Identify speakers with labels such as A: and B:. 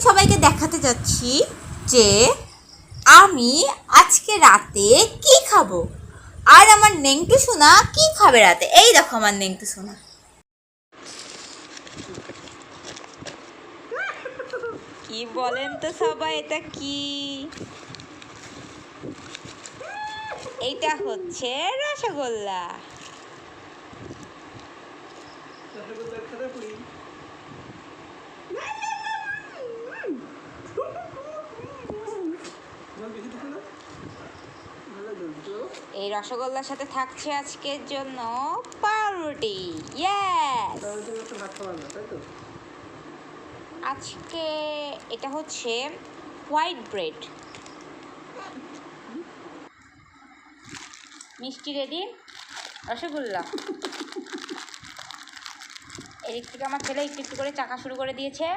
A: সবাইকে দেখাতে যাচ্ছি যে আমি আজকে রাতে কি খাবো। আর আমার নেংটু সোনা কি খাবে রাতে। এই দেখো আমার নেংটু সোনা। কি বলেন তো সবাই, এটা কি? এইটা হচ্ছে রসগোল্লা। এই রসগোল্লার সাথে থাকছে আজকের জন্য পাউরুটি। ইয়েস, আজকে এটা হচ্ছে হোয়াইট ব্রেড। মিষ্টি রেডি, রসগোল্লা। এদিক থেকে আমার ছেলে একটু একটু করে চাকা শুরু করে দিয়েছে।